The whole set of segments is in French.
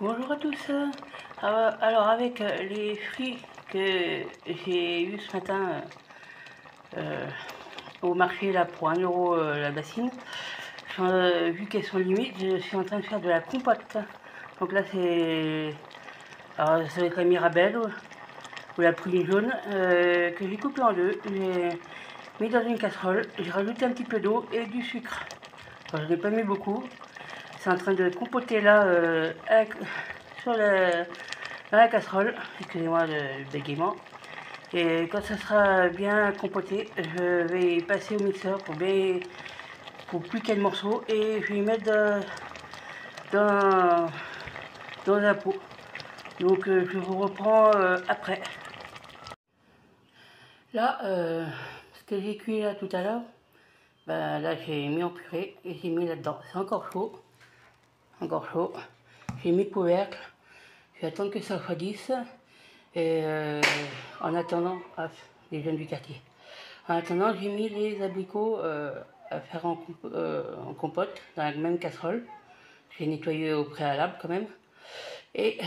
Bonjour à tous. Alors avec les fruits que j'ai eu ce matin au marché là pour 1 € la bassine, vu qu'elles sont limites, je suis en train de faire de la compote. Donc là ça va être la mirabelle ou la prune jaune que j'ai coupée en deux. J'ai mis dans une casserole, j'ai rajouté un petit peu d'eau et du sucre. Alors, je n'ai pas mis beaucoup. C'est en train de compoter là sur dans la casserole, excusez-moi le bégaiement. Et quand ça sera bien compoté, je vais passer au mixeur pour plus qu'un morceau et je vais mettre dans, dans un pot. Donc je vous reprends après. Là, ce que j'ai cuit là tout à l'heure, ben, là j'ai mis en purée et j'ai mis là-dedans. C'est encore chaud, encore chaud. J'ai mis le couvercle. Je vais attendre que ça refroidisse. Et en attendant, les jeunes du quartier. En attendant, j'ai mis les abricots à faire en compote dans la même casserole. J'ai nettoyé au préalable quand même. Et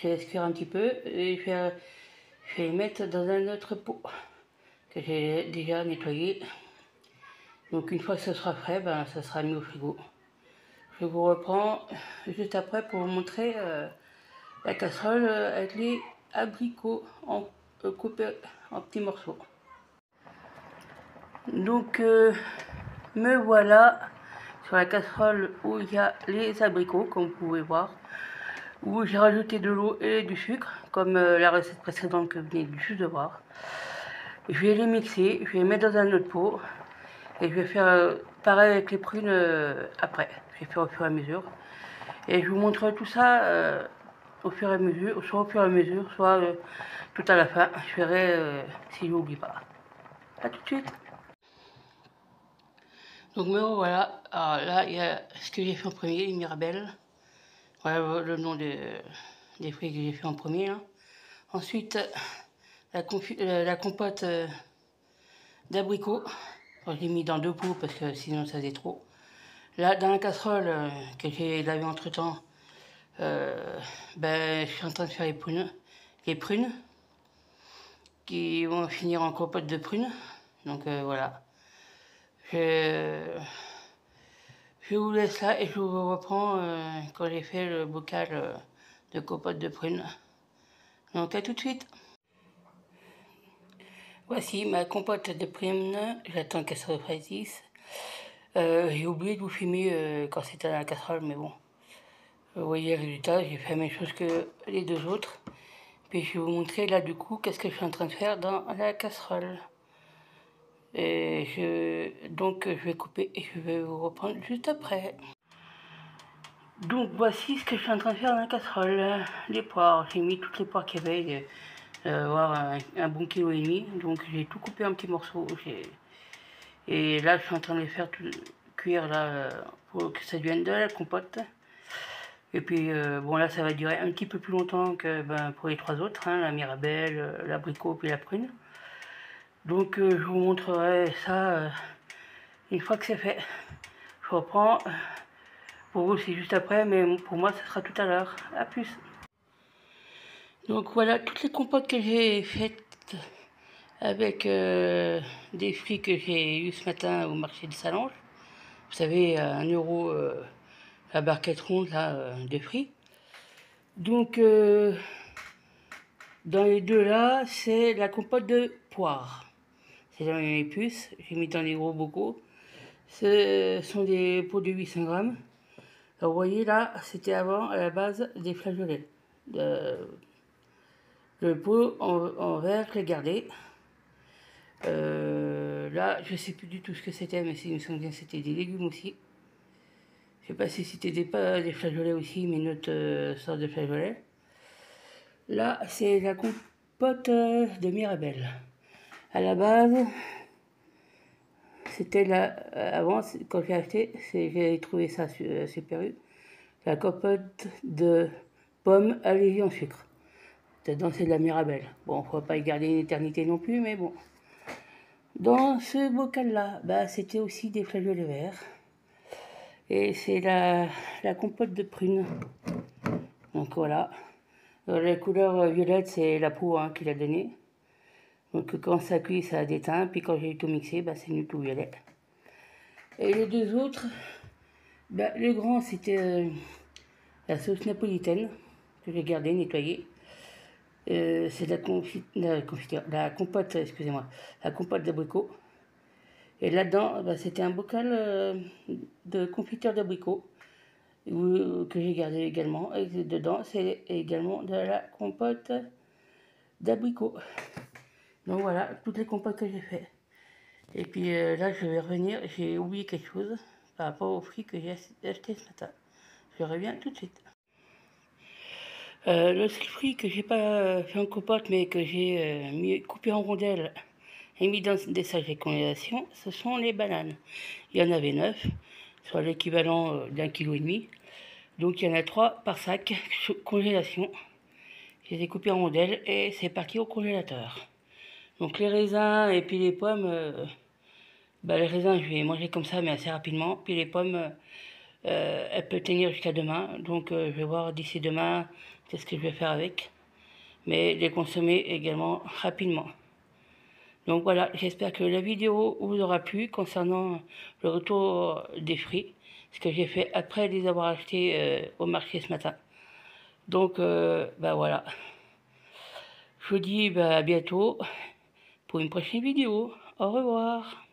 je laisse cuire un petit peu et je vais les mettre dans un autre pot que j'ai déjà nettoyé. Donc une fois que ce sera frais, ben, ça sera mis au frigo. Je vous reprends juste après pour vous montrer la casserole avec les abricots coupés en petits morceaux. Donc me voilà sur la casserole où il y a les abricots, comme vous pouvez voir, où j'ai rajouté de l'eau et du sucre, comme la recette précédente que vous venez juste de voir. Je vais les mixer, je vais les mettre dans un autre pot, et je vais faire pareil avec les prunes après. Je vais faire au fur et à mesure. Et je vous montrerai tout ça au fur et à mesure, soit tout à la fin. Je verrai si je n'oublie pas. A tout de suite. Donc me revoilà. Alors là, il y a ce que j'ai fait en premier, les mirabelles. Voilà le nom des fruits que j'ai fait en premier. Là. Ensuite, la compote d'abricots. J'ai mis dans 2 pots parce que sinon ça faisait trop. Là, dans la casserole que j'ai lavée entre temps, ben, je suis en train de faire les prunes qui vont finir en compote de prunes. Donc voilà. Je vous laisse là et je vous reprends quand j'ai fait le bocal de compote de prunes. Donc à tout de suite. Voici ma compote de prunes. J'attends qu'elle se refroidisse. J'ai oublié de vous filmer quand c'était dans la casserole, mais bon. Vous voyez le résultat, j'ai fait la même chose que les deux autres. Puis je vais vous montrer là du coup qu'est-ce que je suis en train de faire dans la casserole. Donc je vais couper et je vais vous reprendre juste après. Donc voici ce que je suis en train de faire dans la casserole. Les poires, j'ai mis toutes les poires qu'il y avait, avoir un bon kilo et demi. Donc j'ai tout coupé en petits morceaux. Et là je suis en train de les faire cuire là pour que ça devienne de la compote. Et puis bon là ça va durer un petit peu plus longtemps que pour les trois autres, hein, la mirabelle, l'abricot puis la prune. Donc je vous montrerai ça une fois que c'est fait. Je reprends. Pour vous c'est juste après, mais pour moi ça sera tout à l'heure. A plus. Donc voilà toutes les compotes que j'ai faites avec des fruits que j'ai eu ce matin au marché de Salange. Vous savez, à 1 € la barquette ronde là, de fruits. Donc dans les deux là, c'est la compote de poire. C'est dans les puces, j'ai mis dans les gros bocaux. Ce sont des pots de 800 grammes. Alors, vous voyez là, c'était avant à la base des flageolets. Le pot en verre, je l'ai gardé. Là, je sais plus du tout ce que c'était, mais il me semble bien que c'était des légumes aussi. Je sais pas si c'était des flageolets aussi, mais une autre sorte de flageolets. Là, c'est la compote de mirabelle. À la base, c'était là, avant, quand j'ai acheté, j'ai trouvé ça super U. La compote de pommes allégée en sucre. Dedans, c'est de la mirabelle. Bon, faut pas y garder une éternité non plus, mais bon. Dans ce bocal-là, bah, c'était aussi des flageolets verts. Et c'est la compote de prunes. Donc voilà. La couleur violette, c'est la peau hein, qu'il a donnée. Donc quand ça cuit, ça déteint. Puis quand j'ai tout mixé, bah, c'est nu tout violet. Et les deux autres, bah, le grand, c'était la sauce napolitaine que j'ai gardée, nettoyée. C'est la compote, excusez-moi, la compote d'abricot. Et là-dedans, bah, c'était un bocal de confiture d'abricot que j'ai gardé également. Et dedans, c'est également de la compote d'abricot. Donc voilà, toutes les compotes que j'ai fait. Et puis là, je vais revenir, j'ai oublié quelque chose par rapport aux fruits que j'ai acheté ce matin. Je reviens tout de suite. Le seul fruit que j'ai pas fait en compote, mais que j'ai coupé en rondelles et mis dans des sacs de congélation, ce sont les bananes. Il y en avait 9, soit l'équivalent d'1,5 kg. Donc il y en a 3 par sac congélation. Je les ai coupés en rondelles et c'est parti au congélateur. Donc les raisins et puis les pommes, bah, les raisins je vais manger comme ça mais assez rapidement. Puis les pommes, elles peuvent tenir jusqu'à demain. Donc je vais voir d'ici demain qu'est-ce que je vais faire avec. Mais les consommer également rapidement. Donc voilà, j'espère que la vidéo vous aura plu concernant le retour des fruits, ce que j'ai fait après les avoir achetés au marché ce matin. Donc bah voilà, je vous dis bah, à bientôt pour une prochaine vidéo. Au revoir.